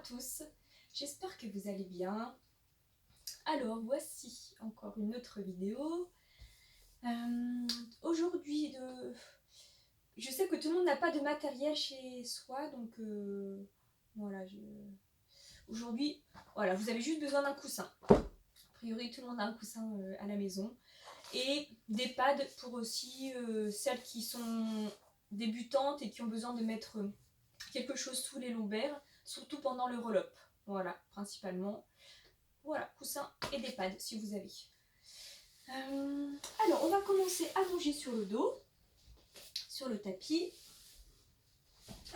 tous, j'espère que vous allez bien. Alors voici encore une autre vidéo. Aujourd'hui, je sais que tout le monde n'a pas de matériel chez soi, donc voilà, aujourd'hui, voilà, vous avez juste besoin d'un coussin. A priori, tout le monde a un coussin à la maison. Et des pads pour aussi celles qui sont débutantes et qui ont besoin de mettre quelque chose sous les lombaires, surtout pendant le roll-up. Voilà, principalement. Voilà, coussin et des pads si vous avez. Alors, on va commencer à manger sur le dos, sur le tapis.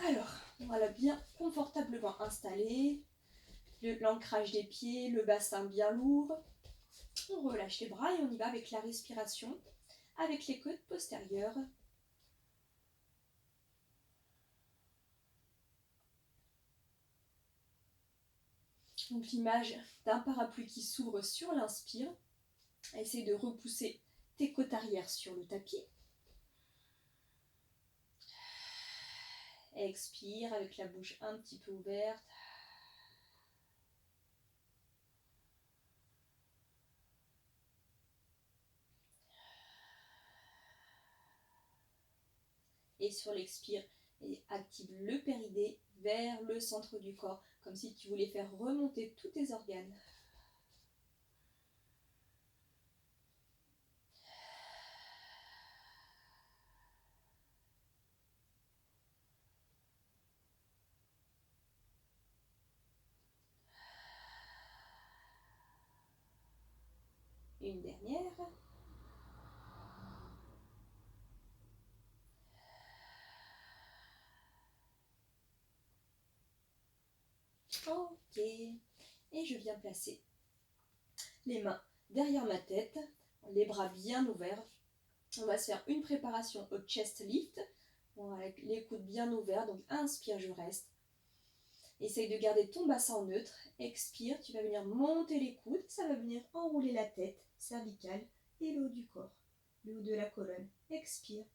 Alors, voilà, bien confortablement installé. L'ancrage des pieds, le bassin bien lourd. On relâche les bras et on y va avec la respiration, avec les côtes postérieures. Donc l'image d'un parapluie qui s'ouvre sur l'inspire. Essaye de repousser tes côtes arrière sur le tapis. Expire avec la bouche un petit peu ouverte. Et sur l'expire, active le périnée vers le centre du corps, comme si tu voulais faire remonter tous tes organes. Une dernière. Ok. Et je viens placer les mains derrière ma tête, les bras bien ouverts. On va se faire une préparation au chest lift. Bon, avec les coudes bien ouverts, donc inspire, je reste. Essaye de garder ton bassin en neutre. Expire, tu vas venir monter les coudes. Ça va venir enrouler la tête cervicale et le haut du corps, le haut de la colonne. Expire.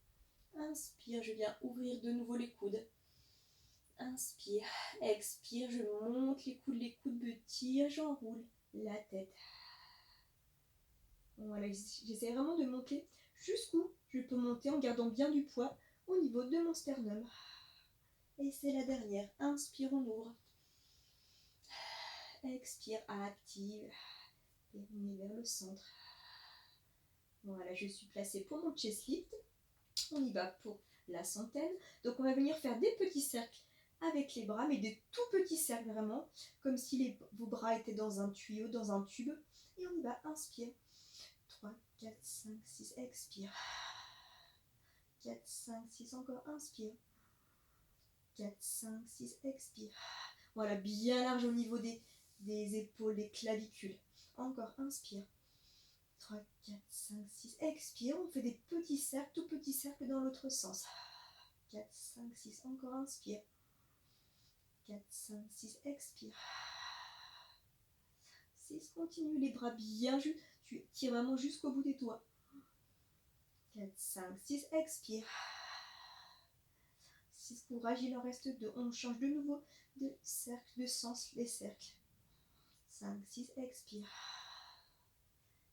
Inspire, je viens ouvrir de nouveau les coudes. Inspire, expire, je monte les coudes me tirent, j'enroule la tête. Voilà, j'essaie vraiment de monter jusqu'où je peux monter en gardant bien du poids au niveau de mon sternum. Et c'est la dernière. Inspire, on ouvre. Expire, active. Périnée vers le centre. Voilà, je suis placée pour mon chest lift. On y va pour la centaine. Donc on va venir faire des petits cercles avec les bras, mais des tout petits cercles vraiment, comme si vos bras étaient dans un tuyau, dans un tube. Et on y va, inspire. 3, 4, 5, 6, expire. 4, 5, 6, encore, inspire. 4, 5, 6, expire. Voilà, bien large au niveau des épaules, des clavicules. Encore, inspire. 3, 4, 5, 6, expire. On fait des petits cercles, tout petits cercles dans l'autre sens. 4, 5, 6, encore, inspire. 4, 5, 6, expire. 6, continue, les bras bien justes. Tu tires vraiment jusqu'au bout des doigts. 4, 5, 6, expire. 6, courage, il en reste 2. On change de nouveau de cercle, de sens, les cercles. 5, 6, expire.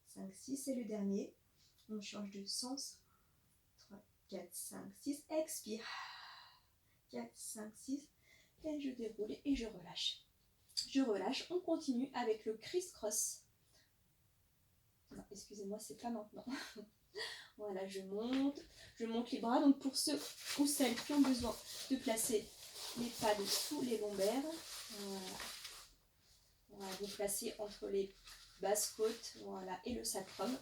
5, 6, c'est le dernier. On change de sens. 3, 4, 5, 6, expire. 4, 5, 6, et je déroule et je relâche. Je relâche, on continue avec le criss-cross. Non, excusez-moi, c'est pas maintenant. Voilà, je monte les bras. Donc pour ceux ou celles qui ont besoin de placer les pads sous les lombaires, voilà, vous placez entre les basses côtes, voilà, et le sacrum.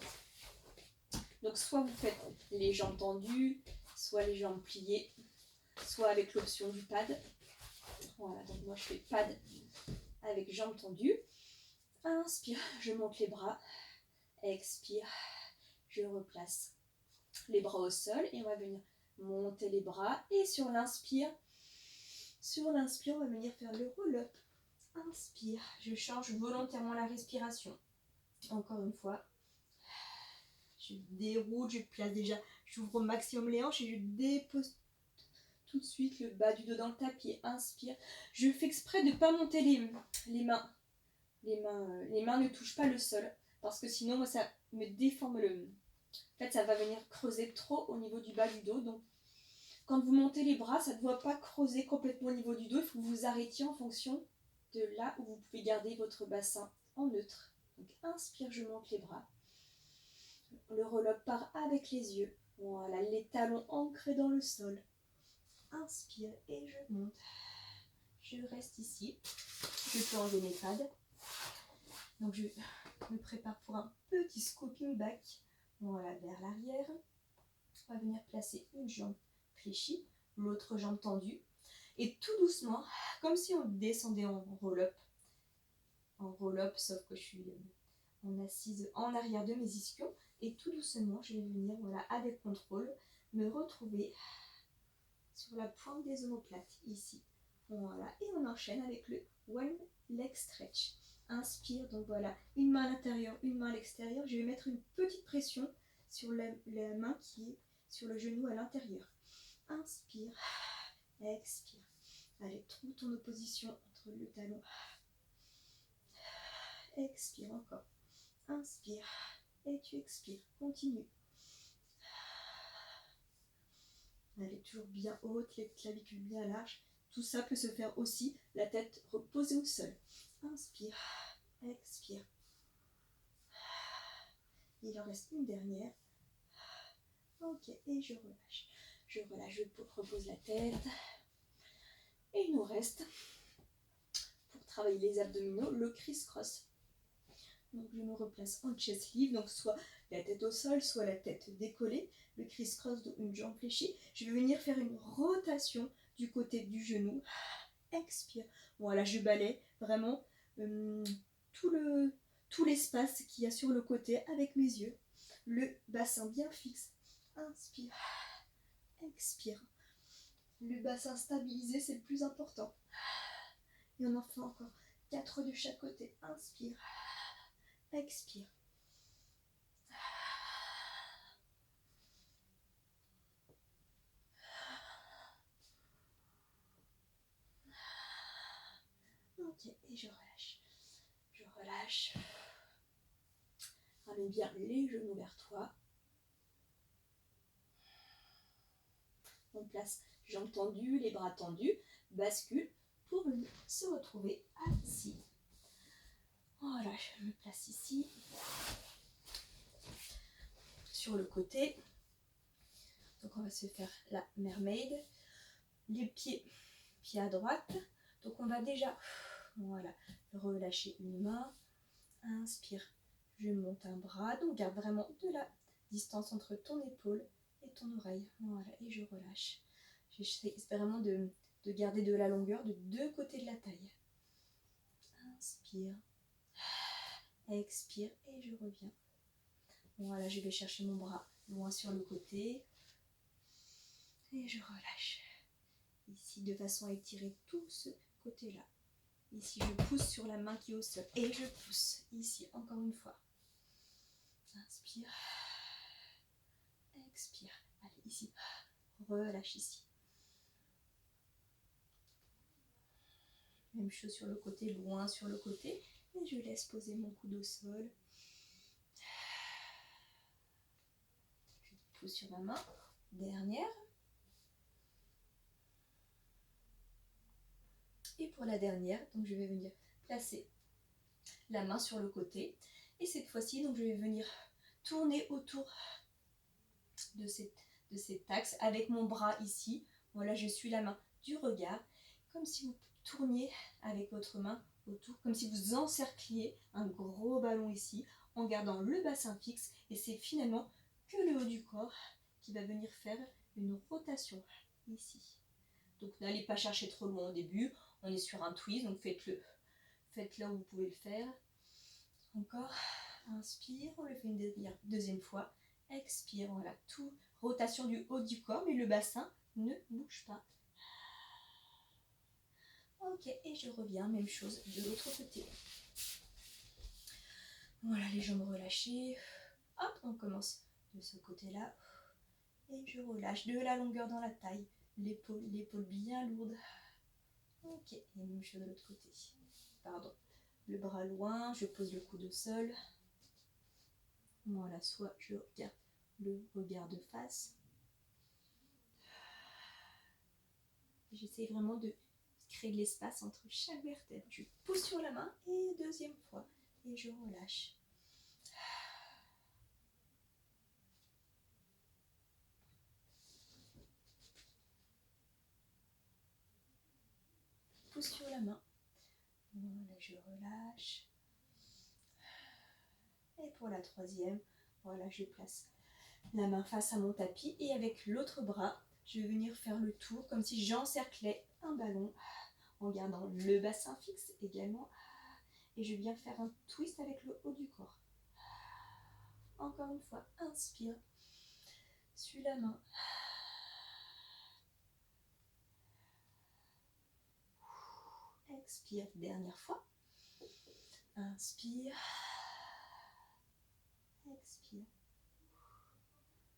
Donc soit vous faites les jambes tendues, soit les jambes pliées, soit avec l'option du pad. Voilà, donc moi je fais pad avec jambes tendues. Inspire, je monte les bras. Expire, je replace les bras au sol et on va venir monter les bras. Et sur l'inspire, on va venir faire le roll-up. Inspire, je change volontairement la respiration. Encore une fois. Je déroule, je place déjà, j'ouvre au maximum les hanches et je dépose tout de suite le bas du dos dans le tapis. Inspire. Je fais exprès de ne pas monter les mains. Les mains ne touchent pas le sol. Parce que sinon, moi, ça me déforme le... En fait, ça va venir creuser trop au niveau du bas du dos. Donc, quand vous montez les bras, ça ne doit pas creuser complètement au niveau du dos. Il faut que vous arrêtiez en fonction de là où vous pouvez garder votre bassin en neutre. Donc, inspire, je monte les bras. Le relobe part avec les yeux. Voilà, les talons ancrés dans le sol. Inspire et je monte. Je reste ici. Je peux enlever mes pads. Donc, je me prépare pour un petit scooping back. Voilà, vers l'arrière. On va venir placer une jambe fléchie, l'autre jambe tendue. Et tout doucement, comme si on descendait en roll-up. En roll-up, sauf que je suis en assise en arrière de mes ischions. Et tout doucement, je vais venir, voilà, avec contrôle, me retrouver sur la pointe des omoplates, ici. Voilà, et on enchaîne avec le one leg stretch. Inspire, donc voilà, une main à l'intérieur, une main à l'extérieur. Je vais mettre une petite pression sur la main qui est sur le genou à l'intérieur. Inspire, expire. Allez, trouve ton opposition entre le talon. Expire encore. Inspire et tu expires. Continue. Elle est toujours bien haute, les clavicules bien larges. Tout ça peut se faire aussi, la tête reposée au sol. Inspire, expire. Il en reste une dernière. Ok, et je relâche. Je relâche, je repose la tête. Et il nous reste, pour travailler les abdominaux, le criss-cross. Donc je me replace en chest lift, donc soit la tête au sol, soit la tête décollée. Le criss-cross, une jambe fléchie. Je vais venir faire une rotation du côté du genou. Expire. Voilà, je balaye vraiment tout l'espace qu'il y a sur le côté avec mes yeux. Le bassin bien fixe. Inspire. Expire. Le bassin stabilisé, c'est le plus important. Et on en fait encore 4 de chaque côté. Inspire. Expire. Ok, et je relâche. Je relâche. Ramène bien les genoux vers toi. On place jambes tendues, les bras tendus, bascule pour se retrouver assis. Voilà, je me place ici. Sur le côté. Donc on va se faire la mermaid. Les pieds à droite. Donc on va déjà, voilà, relâcher une main. Inspire, je monte un bras. Donc garde vraiment de la distance entre ton épaule et ton oreille. Voilà, et je relâche. J'essaie vraiment de garder de la longueur de deux côtés de la taille. Inspire, expire et je reviens. Voilà, je vais chercher mon bras loin sur le côté. Et je relâche. Ici, de façon à étirer tout ce côté-là. Ici, je pousse sur la main qui est au sol. Et je pousse. Ici, encore une fois. Inspire. Expire. Allez, ici. Relâche ici. Même chose sur le côté, loin sur le côté. Et je laisse poser mon coude au sol. Je pousse sur ma main. Dernière. Et pour la dernière, donc je vais venir placer la main sur le côté. Et cette fois-ci, donc je vais venir tourner autour de cet axe avec mon bras ici. Voilà, je suis la main du regard. Comme si vous tourniez avec votre main autour, comme si vous encercliez un gros ballon ici, en gardant le bassin fixe. Et c'est finalement que le haut du corps qui va venir faire une rotation ici. Donc n'allez pas chercher trop loin au début. On est sur un twist, donc faites-le là où vous pouvez le faire. Encore, inspire, on le fait une deuxième fois. Expire, voilà, tout, rotation du haut du corps, mais le bassin ne bouge pas. Ok, et je reviens, même chose de l'autre côté. Voilà, les jambes relâchées. Hop, on commence de ce côté-là. Et je relâche de la longueur dans la taille. l'épaule bien lourde. Ok, et même chose de l'autre côté. Pardon. Le bras loin, je pose le coude au sol. Voilà, soit je regarde le regard de face. J'essaie vraiment de créer de l'espace entre chaque vertèbre. Je pousse sur la main et deuxième fois. Et je relâche. Pousse sur la main. Voilà, je relâche. Et pour la troisième, voilà, je place la main face à mon tapis et avec l'autre bras, je vais venir faire le tour comme si j'encerclais un ballon en gardant le bassin fixe également. Et je viens faire un twist avec le haut du corps. Encore une fois, inspire. Suis la main. Expire, dernière fois. Inspire. Expire.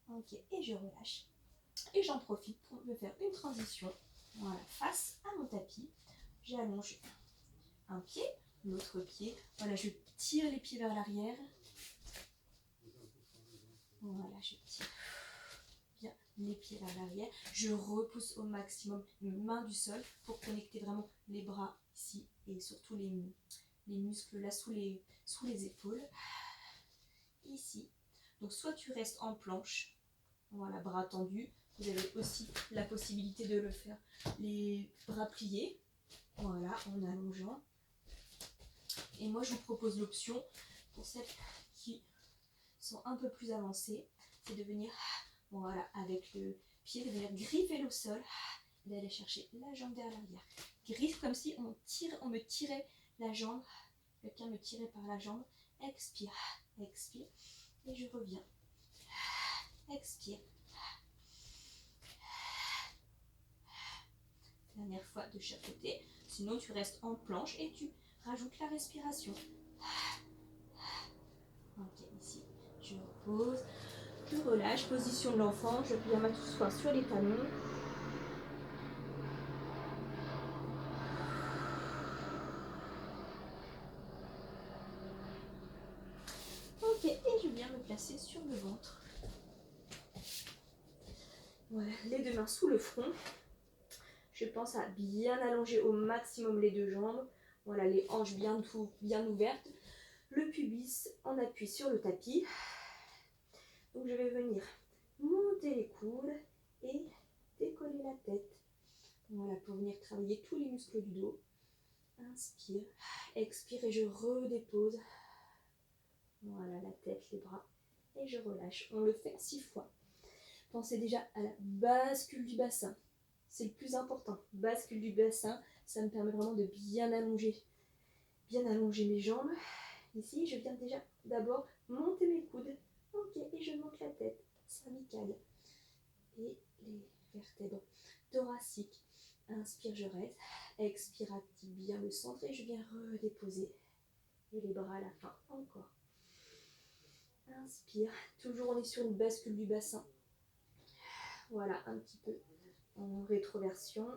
Ok, et je relâche. Et j'en profite pour me faire une transition. Voilà, face à mon tapis. J'allonge un pied, l'autre pied. Voilà, je tire les pieds vers l'arrière. Voilà, je tire bien les pieds vers l'arrière. Je repousse au maximum les mains du sol pour connecter vraiment les bras ici et surtout les muscles là sous les épaules. Ici. Donc soit tu restes en planche, voilà, bras tendus. Vous avez aussi la possibilité de le faire les bras pliés, voilà, en allongeant. Et moi, je vous propose l'option pour celles qui sont un peu plus avancées, c'est de venir, voilà, avec le pied, de venir griffer le sol, d'aller chercher la jambe derrière l'arrière. Griffe comme si on me tirait la jambe, quelqu'un me tirait par la jambe. Expire, expire, et je reviens. Expire. Dernière fois de chaque côté. Sinon, tu restes en planche et tu rajoutes la respiration. Ok, ici, je repose. Je relâche. Position de l'enfant. Je viens m'asseoir sur les talons. Ok, et je viens me placer sur le ventre. Voilà, les deux mains sous le front. Je pense à bien allonger au maximum les deux jambes. Voilà, les hanches bien ouvertes. Le pubis en appui sur le tapis. Donc je vais venir monter les coudes et décoller la tête. Voilà, pour venir travailler tous les muscles du dos. Inspire, expire et je redépose. Voilà, la tête, les bras. Et je relâche. On le fait 6 fois. Pensez déjà à la bascule du bassin. C'est le plus important. Bascule du bassin, ça me permet vraiment de bien allonger mes jambes. Ici, je viens déjà d'abord monter mes coudes. Ok, et je monte la tête, cervicale. Et les vertèbres thoraciques. Inspire, je reste. Expire, active bien le centre et je viens redéposer. Et les bras à la fin, encore. Inspire. Toujours on est sur une bascule du bassin. Voilà, un petit peu en rétroversion.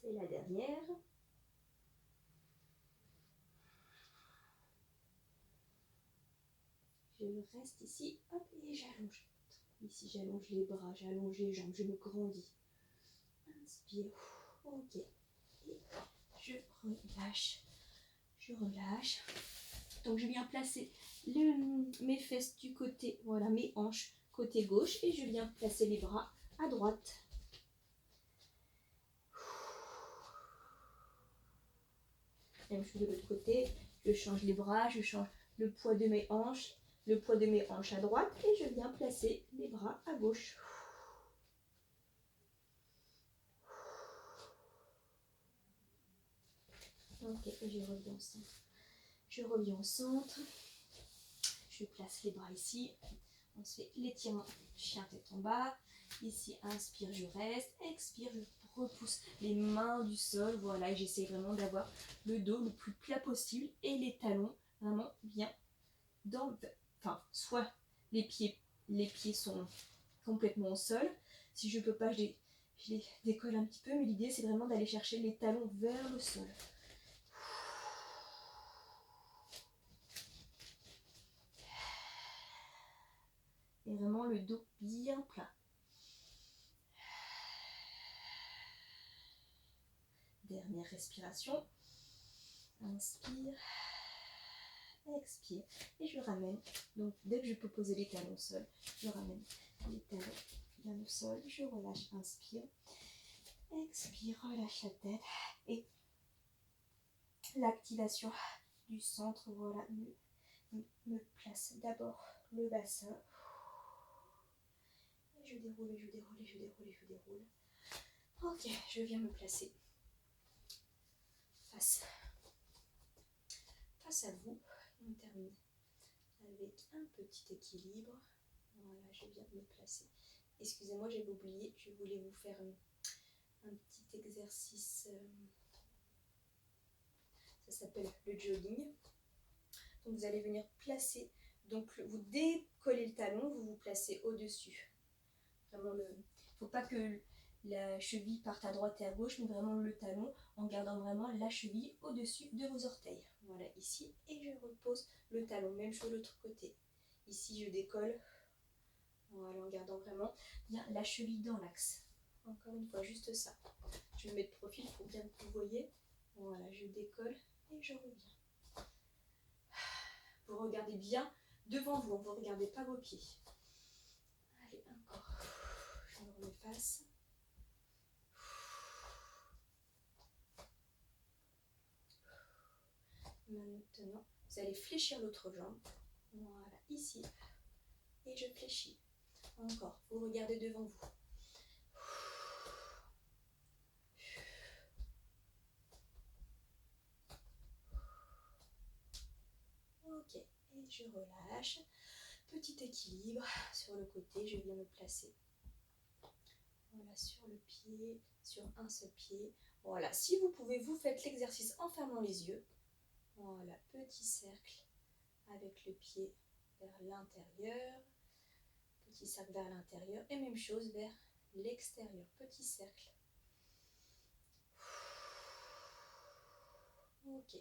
C'est la dernière. Je reste ici, hop, et j'allonge. Ici, j'allonge les bras, j'allonge les jambes, je me grandis. Inspire, ok. Et je relâche. Je relâche. Donc, je viens placer mes fesses du côté, voilà, mes hanches côté gauche, et je viens placer les bras à droite. Même chose de l'autre côté, je change les bras, je change le poids de mes hanches à droite et je viens placer les bras à gauche. Ok, et je reviens au centre. Je reviens au centre. Je place les bras ici. On se fait l'étirement chien tête en bas. Ici, inspire, je reste. Expire, je repousse les mains du sol. Voilà, j'essaie vraiment d'avoir le dos le plus plat possible et les talons vraiment bien dans le... Enfin, soit les pieds sont complètement au sol. Si je ne peux pas, je les décolle un petit peu. Mais l'idée, c'est vraiment d'aller chercher les talons vers le sol. Et vraiment le dos bien plat. Dernière respiration. Inspire. Expire. Et je ramène. Donc dès que je peux poser les talons au sol, je ramène les talons bien au sol. Je relâche. Inspire. Expire. Relâche la tête. Et l'activation du centre. Voilà. Me place d'abord le bassin. Et je déroule, je déroule, je déroule, je déroule. Ok, je viens me placer face à vous. On termine avec un petit équilibre. Voilà, je viens me placer. Excusez-moi, j'avais oublié, je voulais vous faire un petit exercice. Ça s'appelle le jogging. Donc vous allez venir placer, donc vous décollez le talon, vous vous placez au-dessus. Vraiment, il ne faut pas que la cheville parte à droite et à gauche, mais vraiment le talon en gardant vraiment la cheville au-dessus de vos orteils. Voilà, ici, et je repose le talon, même chose de l'autre côté. Ici, je décolle, voilà, en gardant vraiment bien la cheville dans l'axe. Encore une fois, juste ça. Je me mets de profil pour bien que vous voyez. Voilà, je décolle et je reviens. Vous regardez bien devant vous, vous ne regardez pas vos pieds. Allez, encore. Je me remets face. Maintenant, vous allez fléchir l'autre jambe. Voilà, ici. Et je fléchis. Encore, vous regardez devant vous. Ok, et je relâche. Petit équilibre sur le côté, je viens me placer. Voilà, sur le pied, sur un seul pied. Voilà, si vous pouvez, vous faites l'exercice en fermant les yeux. Voilà, petit cercle avec le pied vers l'intérieur. Petit cercle vers l'intérieur. Et même chose vers l'extérieur. Petit cercle. Ok,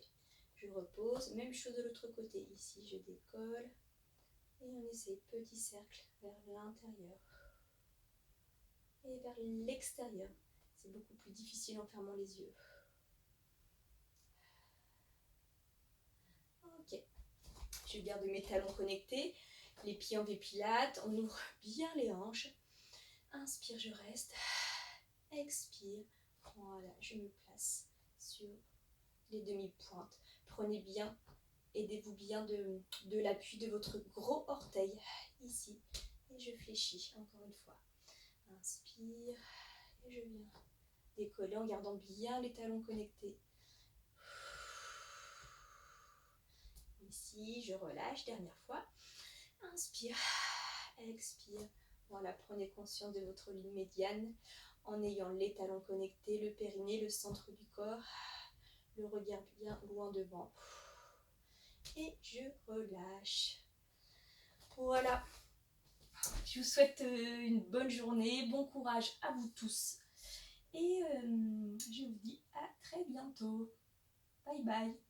je repose. Même chose de l'autre côté. Ici, je décolle. Et on essaie petit cercle vers l'intérieur. Et vers l'extérieur. C'est beaucoup plus difficile en fermant les yeux. Ok. Je garde mes talons connectés. Les pieds en V-pilate. On ouvre bien les hanches. Inspire, je reste. Expire. Voilà, je me place sur les demi-pointes. Prenez bien, aidez-vous bien de l'appui de votre gros orteil. Ici. Et je fléchis encore une fois. Inspire. Et je viens décoller en gardant bien les talons connectés. Ici, je relâche. Dernière fois. Inspire. Expire. Voilà, prenez conscience de votre ligne médiane en ayant les talons connectés, le périnée, le centre du corps, le regard bien loin devant. Et je relâche. Voilà. Je vous souhaite une bonne journée, bon courage à vous tous. Et je vous dis à très bientôt. Bye bye.